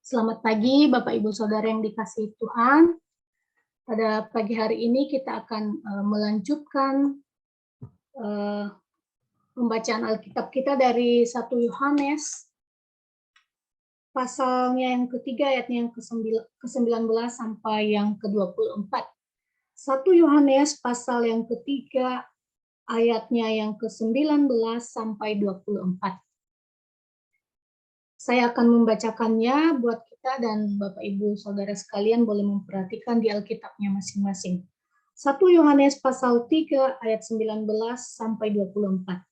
Selamat pagi, Bapak Ibu Saudara yang dikasihi Tuhan. Pada pagi hari ini kita akan melanjutkan pembacaan Alkitab kita dari 1 Yohanes, pasalnya yang ketiga, ayatnya yang ke-19 sampai yang ke-24. 1 Yohanes pasal yang ketiga, ayatnya yang ke-19 sampai 24. Saya akan membacakannya buat kita dan Bapak Ibu Saudara sekalian boleh memperhatikan di Alkitabnya masing-masing. 1 Yohanes pasal 3 ayat 19 sampai 24.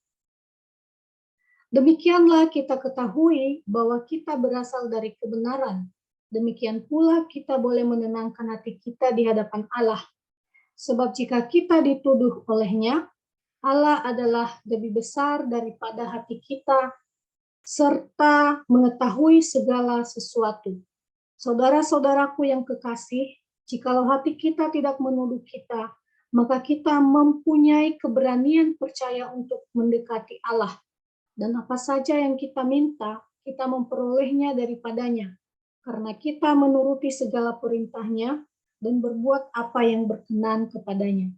Demikianlah kita ketahui bahwa kita berasal dari kebenaran. Demikian pula kita boleh menenangkan hati kita di hadapan Allah. Sebab jika kita dituduh olehnya, Allah adalah lebih besar daripada hati kita, serta mengetahui segala sesuatu. Saudara-saudaraku yang kekasih, jikalau hati kita tidak menuduh kita, maka kita mempunyai keberanian percaya untuk mendekati Allah. Dan apa saja yang kita minta, kita memperolehnya daripadanya, karena kita menuruti segala perintahnya dan berbuat apa yang berkenan kepadanya.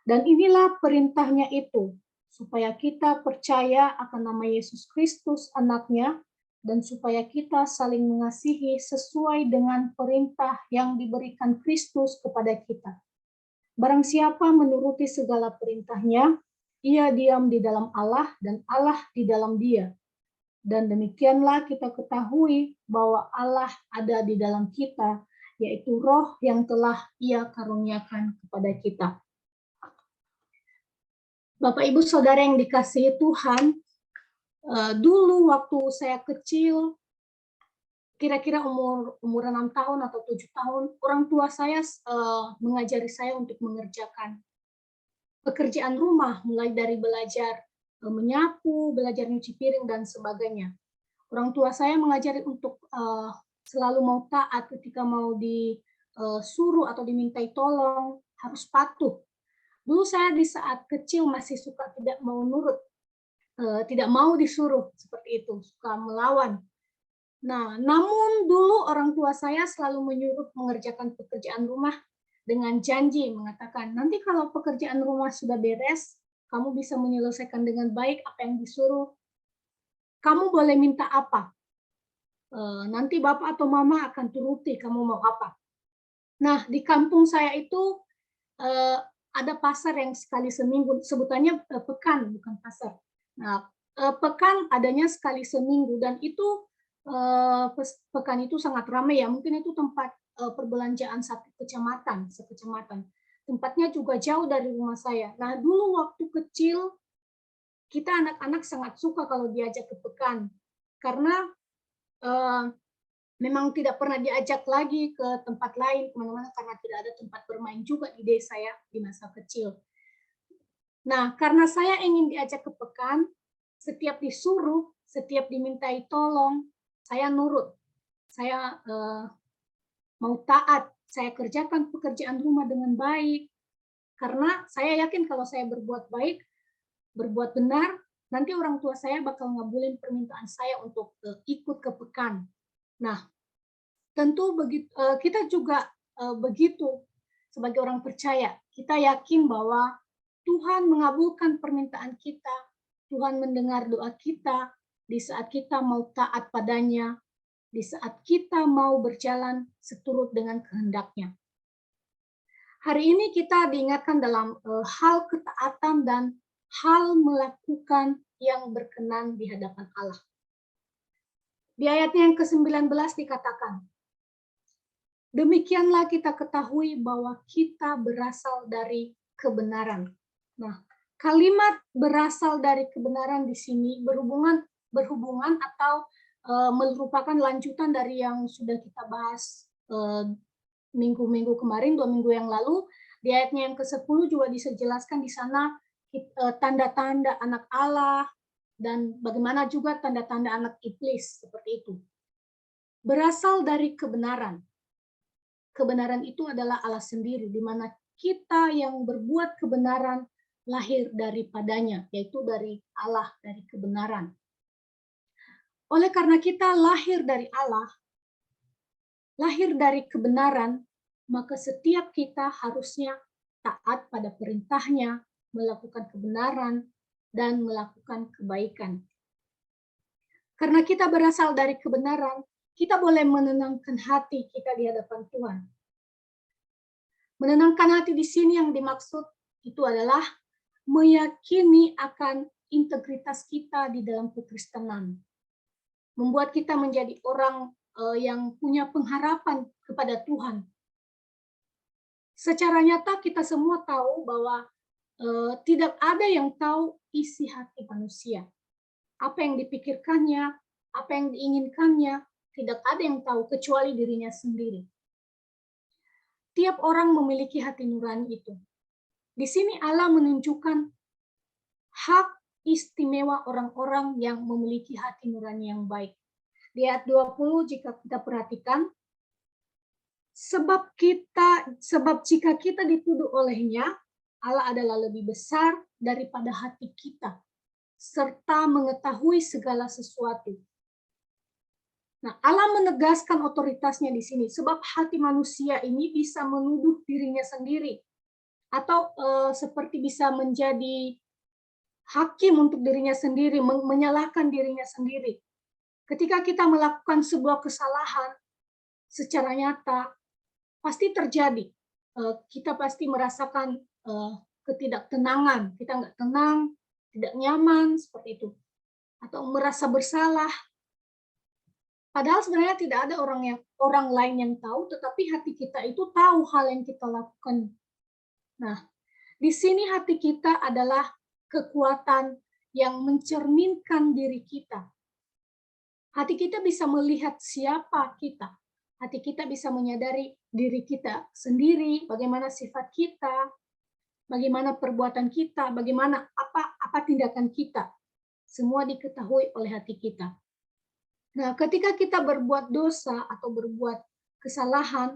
Dan inilah perintahnya itu, supaya kita percaya akan nama Yesus Kristus anaknya, dan supaya kita saling mengasihi sesuai dengan perintah yang diberikan Kristus kepada kita. Barang siapa menuruti segala perintahnya, ia diam di dalam Allah dan Allah di dalam dia. Dan demikianlah kita ketahui bahwa Allah ada di dalam kita, yaitu Roh yang telah Ia karuniakan kepada kita. Bapak Ibu Saudara yang dikasihi Tuhan, dulu waktu saya kecil, kira-kira umur 6 tahun atau 7 tahun, orang tua saya mengajari saya untuk mengerjakan pekerjaan rumah, mulai dari belajar menyapu, belajar nyuci piring, dan sebagainya. Orang tua saya mengajari untuk selalu mau taat ketika mau disuruh atau dimintai tolong, harus patuh. Dulu saya di saat kecil masih suka tidak mau nurut, tidak mau disuruh seperti itu, suka melawan. Nah, namun dulu orang tua saya selalu menyuruh mengerjakan pekerjaan rumah dengan janji mengatakan, nanti kalau pekerjaan rumah sudah beres, kamu bisa menyelesaikan dengan baik apa yang disuruh. Kamu boleh minta apa? Nanti bapak atau mama akan turuti kamu mau apa. Nah, di kampung saya itu ada pasar yang sekali seminggu, sebutannya pekan, bukan pasar. Nah, pekan adanya sekali seminggu, dan itu pekan itu sangat ramai ya, mungkin itu tempat perbelanjaan satu kecamatan, sekecamatan. Tempatnya juga jauh dari rumah saya. Nah, dulu waktu kecil, kita anak-anak sangat suka kalau diajak ke pekan, karena memang tidak pernah diajak lagi ke tempat lain, kemana-mana, karena tidak ada tempat bermain juga di desa ya, di masa kecil. Nah, karena saya ingin diajak ke pekan, setiap disuruh, setiap dimintai tolong, saya nurut. Saya mau taat, saya kerjakan pekerjaan rumah dengan baik, karena saya yakin kalau saya berbuat baik, berbuat benar, nanti orang tua saya bakal ngabulin permintaan saya untuk ikut ke pekan. Nah, tentu begitu, kita juga begitu sebagai orang percaya. Kita yakin bahwa Tuhan mengabulkan permintaan kita, Tuhan mendengar doa kita di saat kita mau taat padanya, di saat kita mau berjalan seturut dengan kehendak-Nya. Hari ini kita diingatkan dalam hal ketaatan dan hal melakukan yang berkenan di hadapan Allah. Di ayatnya yang ke-19 dikatakan, demikianlah kita ketahui bahwa kita berasal dari kebenaran. Nah, kalimat berasal dari kebenaran di sini berhubungan atau merupakan lanjutan dari yang sudah kita bahas minggu-minggu kemarin, 2 minggu yang lalu. Di ayatnya yang ke-10 juga dijelaskan di sana tanda-tanda anak Allah dan bagaimana juga tanda-tanda anak iblis, seperti itu. Berasal dari kebenaran. Kebenaran itu adalah Allah sendiri, di mana kita yang berbuat kebenaran lahir daripadanya, yaitu dari Allah, dari kebenaran. Oleh karena kita lahir dari Allah, lahir dari kebenaran, maka setiap kita harusnya taat pada perintahnya, melakukan kebenaran, dan melakukan kebaikan. Karena kita berasal dari kebenaran, kita boleh menenangkan hati kita di hadapan Tuhan. Menenangkan hati di sini yang dimaksud itu adalah meyakini akan integritas kita di dalam kekristenan. Membuat kita menjadi orang yang punya pengharapan kepada Tuhan. Secara nyata kita semua tahu bahwa tidak ada yang tahu isi hati manusia. Apa yang dipikirkannya, apa yang diinginkannya, tidak ada yang tahu kecuali dirinya sendiri. Tiap orang memiliki hati nurani itu. Di sini Allah menunjukkan hak istimewa orang-orang yang memiliki hati nurani yang baik. Di ayat 20 jika kita perhatikan, sebab jika kita dituduh olehnya, Allah adalah lebih besar daripada hati kita, serta mengetahui segala sesuatu. Nah, Allah menegaskan otoritasnya di sini, sebab hati manusia ini bisa menuduh dirinya sendiri, atau seperti bisa menjadi hakim untuk dirinya sendiri, menyalahkan dirinya sendiri. Ketika kita melakukan sebuah kesalahan, secara nyata pasti terjadi. Kita pasti merasakan ketidaktenangan, kita nggak tenang, tidak nyaman seperti itu, atau merasa bersalah. Padahal sebenarnya tidak ada orang lain yang tahu, tetapi hati kita itu tahu hal yang kita lakukan. Nah, di sini hati kita adalah kekuatan yang mencerminkan diri kita. Hati kita bisa melihat siapa kita. Hati kita bisa menyadari diri kita sendiri, bagaimana sifat kita, bagaimana perbuatan kita, bagaimana apa tindakan kita. Semua diketahui oleh hati kita. Nah, ketika kita berbuat dosa atau berbuat kesalahan,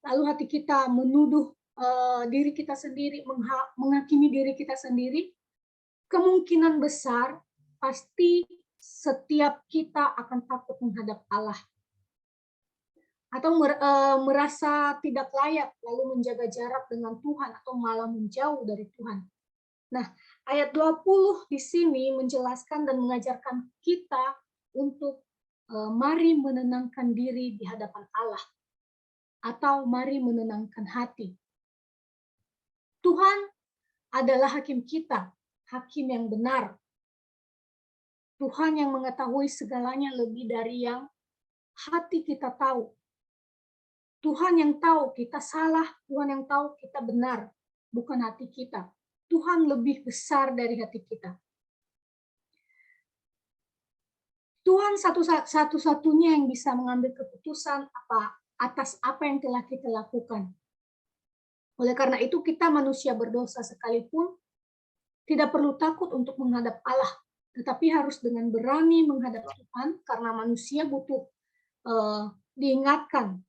lalu hati kita menuduh diri kita sendiri, menghakimi diri kita sendiri, kemungkinan besar pasti setiap kita akan takut menghadap Allah. Atau merasa tidak layak, lalu menjaga jarak dengan Tuhan, atau malah menjauh dari Tuhan. Nah, ayat 20 di sini menjelaskan dan mengajarkan kita untuk mari menenangkan diri di hadapan Allah, atau mari menenangkan hati. Tuhan adalah hakim kita, hakim yang benar. Tuhan yang mengetahui segalanya lebih dari yang hati kita tahu. Tuhan yang tahu kita salah, Tuhan yang tahu kita benar, bukan hati kita. Tuhan lebih besar dari hati kita. Tuhan satu-satunya yang bisa mengambil keputusan atas apa yang telah kita lakukan. Oleh karena itu kita manusia berdosa sekalipun tidak perlu takut untuk menghadap Allah, tetapi harus dengan berani menghadap Tuhan karena manusia butuh diingatkan.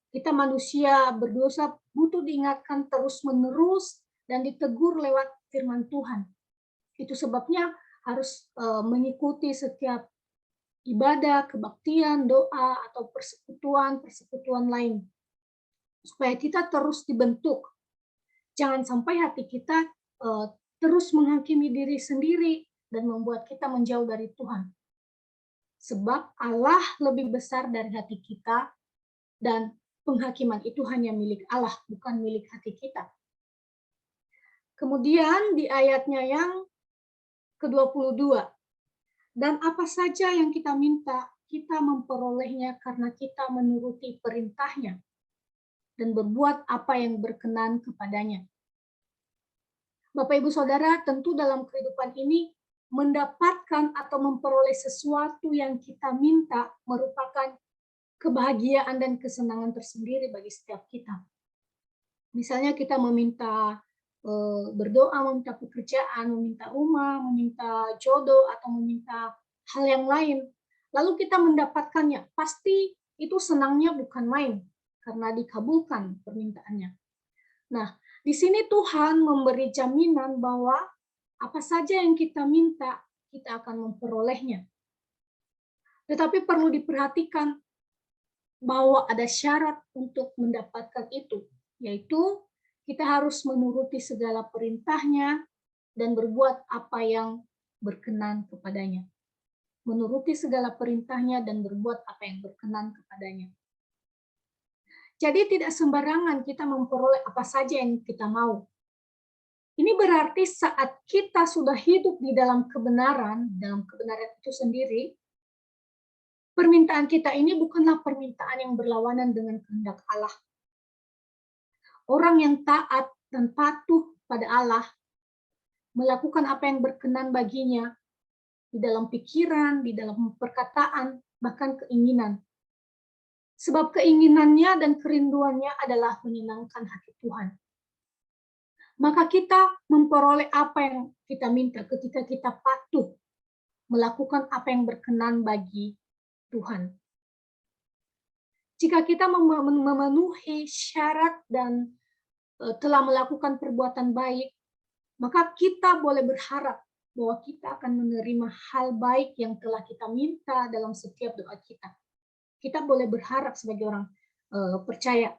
Kita manusia berdosa butuh diingatkan terus-menerus dan ditegur lewat firman Tuhan. Itu sebabnya harus mengikuti setiap ibadah, kebaktian, doa, atau persekutuan lain. Supaya kita terus dibentuk. Jangan sampai hati kita terus menghakimi diri sendiri dan membuat kita menjauh dari Tuhan. Sebab Allah lebih besar dari hati kita, dan penghakiman itu hanya milik Allah, bukan milik hati kita. Kemudian di ayatnya yang ke-22, dan apa saja yang kita minta, kita memperolehnya karena kita menuruti perintahnya dan berbuat apa yang berkenan kepadanya. Bapak, Ibu, Saudara, tentu dalam kehidupan ini mendapatkan atau memperoleh sesuatu yang kita minta merupakan kebahagiaan dan kesenangan tersendiri bagi setiap kita. Misalnya kita meminta berdoa, meminta pekerjaan, meminta rumah, meminta jodoh, atau meminta hal yang lain. Lalu kita mendapatkannya, pasti itu senangnya bukan main, karena dikabulkan permintaannya. Nah, di sini Tuhan memberi jaminan bahwa apa saja yang kita minta, kita akan memperolehnya. Tetapi perlu diperhatikan, bahwa ada syarat untuk mendapatkan itu, yaitu kita harus menuruti segala perintahnya dan berbuat apa yang berkenan kepadanya. Menuruti segala perintahnya dan berbuat apa yang berkenan kepadanya. Jadi tidak sembarangan kita memperoleh apa saja yang kita mau. Ini berarti saat kita sudah hidup di dalam kebenaran itu sendiri, permintaan kita ini bukanlah permintaan yang berlawanan dengan kehendak Allah. Orang yang taat dan patuh pada Allah, melakukan apa yang berkenan baginya, di dalam pikiran, di dalam perkataan, bahkan keinginan. Sebab keinginannya dan kerinduannya adalah menyenangkan hati Tuhan. Maka kita memperoleh apa yang kita minta ketika kita patuh melakukan apa yang berkenan bagi Tuhan. Jika kita memenuhi syarat dan telah melakukan perbuatan baik, maka kita boleh berharap bahwa kita akan menerima hal baik yang telah kita minta dalam setiap doa kita. Kita boleh berharap sebagai orang percaya.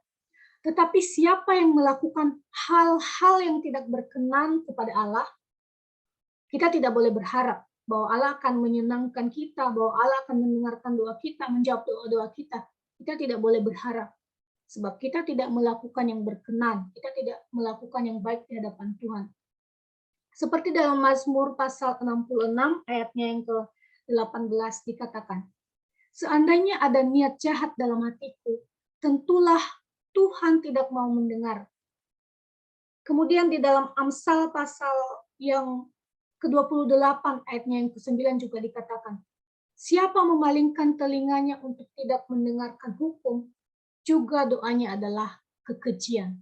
Tetapi siapa yang melakukan hal-hal yang tidak berkenan kepada Allah, kita tidak boleh berharap bahwa Allah akan menyenangkan kita, bahwa Allah akan mendengarkan doa kita, menjawab doa-doa kita. Kita tidak boleh berharap. Sebab kita tidak melakukan yang berkenan, kita tidak melakukan yang baik di hadapan Tuhan. Seperti dalam Mazmur pasal 66 ayatnya yang ke-18 dikatakan, seandainya ada niat jahat dalam hatiku, tentulah Tuhan tidak mau mendengar. Kemudian di dalam Amsal pasal yang ke-28 ayatnya yang ke-9 juga dikatakan, siapa memalingkan telinganya untuk tidak mendengarkan hukum, juga doanya adalah kekejian.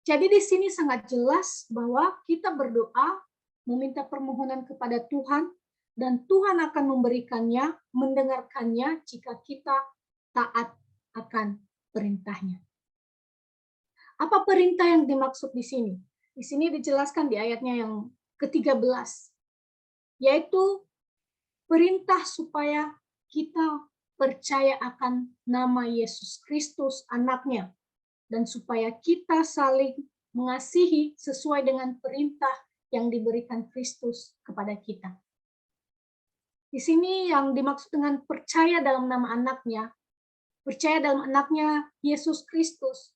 Jadi di sini sangat jelas bahwa kita berdoa, meminta permohonan kepada Tuhan, dan Tuhan akan memberikannya, mendengarkannya jika kita taat akan perintahnya. Apa perintah yang dimaksud di sini? Di sini dijelaskan di ayatnya yang ke-13, yaitu perintah supaya kita percaya akan nama Yesus Kristus, anaknya, dan supaya kita saling mengasihi sesuai dengan perintah yang diberikan Kristus kepada kita. Di sini yang dimaksud dengan percaya dalam nama anaknya, percaya dalam anaknya Yesus Kristus.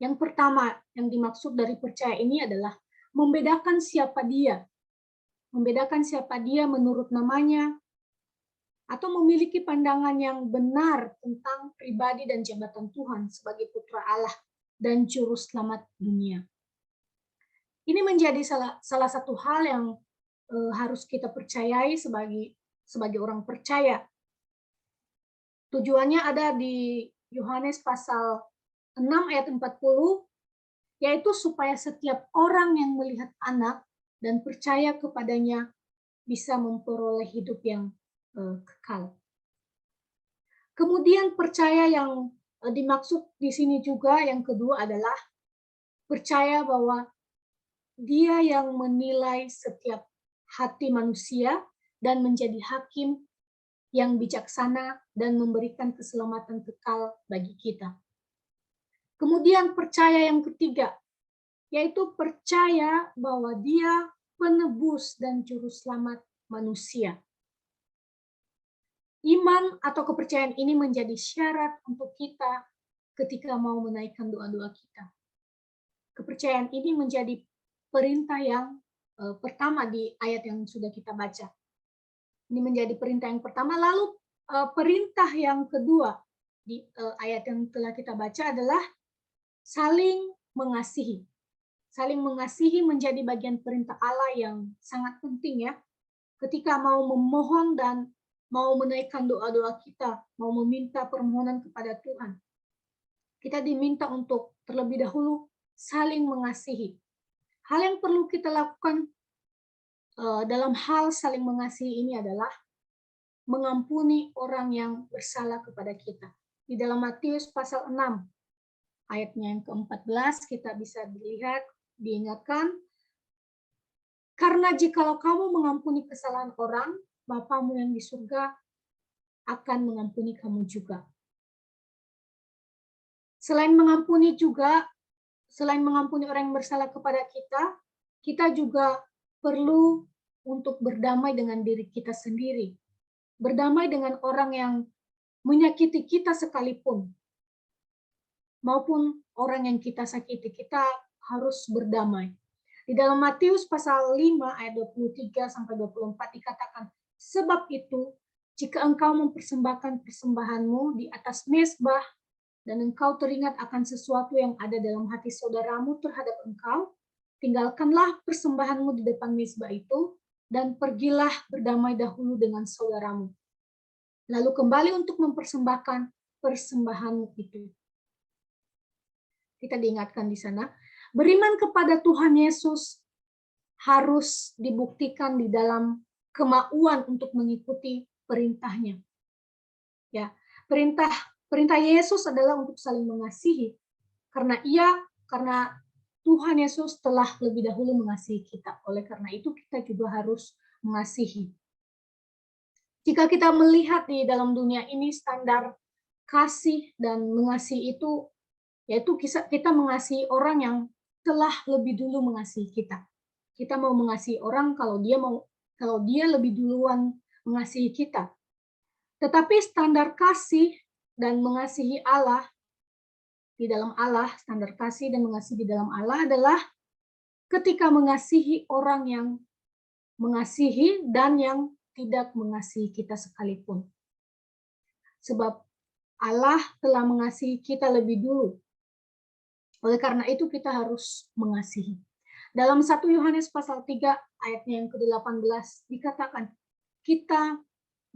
Yang pertama yang dimaksud dari percaya ini adalah membedakan siapa dia. Membedakan siapa dia menurut namanya, atau memiliki pandangan yang benar tentang pribadi dan jabatan Tuhan sebagai putra Allah dan juru selamat dunia. Ini menjadi salah satu hal yang harus kita percayai sebagai orang percaya. Tujuannya ada di Yohanes pasal 6 ayat 40, yaitu supaya setiap orang yang melihat anak dan percaya kepadanya bisa memperoleh hidup yang kekal. Kemudian percaya yang dimaksud di sini juga yang kedua adalah percaya bahwa Dia yang menilai setiap hati manusia dan menjadi hakim yang bijaksana dan memberikan keselamatan kekal bagi kita. Kemudian percaya yang ketiga, yaitu percaya bahwa Dia penebus dan juru selamat manusia. Iman atau kepercayaan ini menjadi syarat untuk kita ketika mau menaikkan doa-doa kita. Kepercayaan ini menjadi perintah yang pertama di ayat yang sudah kita baca. Ini menjadi perintah yang pertama, lalu perintah yang kedua di ayat yang telah kita baca adalah saling mengasihi. Saling mengasihi menjadi bagian perintah Allah yang sangat penting ya. Ketika mau memohon dan mau menaikkan doa-doa kita, mau meminta permohonan kepada Tuhan, kita diminta untuk terlebih dahulu saling mengasihi. Hal yang perlu kita lakukan dalam hal saling mengasihi ini adalah mengampuni orang yang bersalah kepada kita. Di dalam Matius pasal 6, ayatnya yang ke-14, kita bisa dilihat, diingatkan, karena jikalau kamu mengampuni kesalahan orang, Bapamu yang di surga akan mengampuni kamu juga. Selain mengampuni juga, selain mengampuni orang yang bersalah kepada kita, kita juga perlu untuk berdamai dengan diri kita sendiri. Berdamai dengan orang yang menyakiti kita sekalipun, maupun orang yang kita sakiti, kita harus berdamai. Di dalam Matius pasal 5 ayat 23-24 dikatakan, sebab itu, jika engkau mempersembahkan persembahanmu di atas mezbah, dan engkau teringat akan sesuatu yang ada dalam hati saudaramu terhadap engkau, tinggalkanlah persembahanmu di depan mezbah itu, dan pergilah berdamai dahulu dengan saudaramu. Lalu kembali untuk mempersembahkan persembahanmu itu. Kita diingatkan di sana, beriman kepada Tuhan Yesus harus dibuktikan di dalam kemauan untuk mengikuti perintahnya. Ya, perintah Yesus adalah untuk saling mengasihi, karena Tuhan Yesus telah lebih dahulu mengasihi kita. Oleh karena itu kita juga harus mengasihi. Jika kita melihat di dalam dunia ini standar kasih dan mengasihi itu, yaitu kita mengasihi orang yang telah lebih dulu mengasihi kita. Kita mau mengasihi orang kalau dia lebih duluan mengasihi kita. Tetapi standar kasih dan mengasihi Allah di dalam Allah, standar kasih dan mengasihi di dalam Allah adalah ketika mengasihi orang yang mengasihi dan yang tidak mengasihi kita sekalipun. Sebab Allah telah mengasihi kita lebih dulu. Oleh karena itu kita harus mengasihi. Dalam 1 Yohanes pasal 3 ayatnya yang ke-18 dikatakan, kita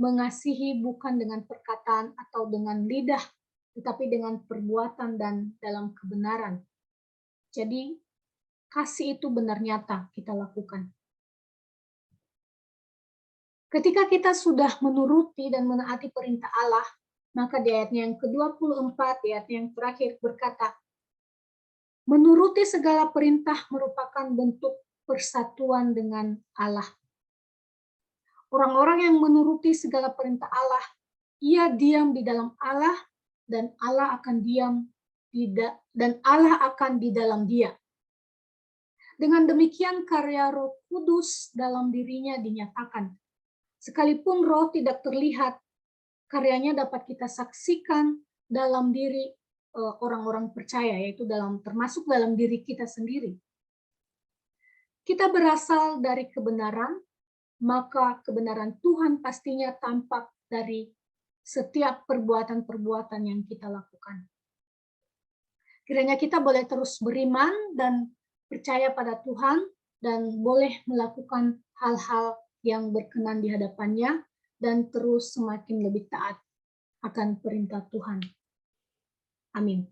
mengasihi bukan dengan perkataan atau dengan lidah, tetapi dengan perbuatan dan dalam kebenaran. Jadi kasih itu benar nyata kita lakukan. Ketika kita sudah menuruti dan menaati perintah Allah, maka di ayatnya yang ke-24, di ayat yang terakhir berkata, menuruti segala perintah merupakan bentuk persatuan dengan Allah. Orang-orang yang menuruti segala perintah Allah, ia diam di dalam Allah dan Allah akan di dalam dia. Dengan demikian karya Roh Kudus dalam dirinya dinyatakan. Sekalipun Roh tidak terlihat, karyanya dapat kita saksikan dalam diri orang-orang percaya, yaitu termasuk dalam diri kita sendiri. Kita berasal dari kebenaran, maka kebenaran Tuhan pastinya tampak dari setiap perbuatan-perbuatan yang kita lakukan. Kiranya kita boleh terus beriman dan percaya pada Tuhan dan boleh melakukan hal-hal yang berkenan di hadapannya dan terus semakin lebih taat akan perintah Tuhan. Amin.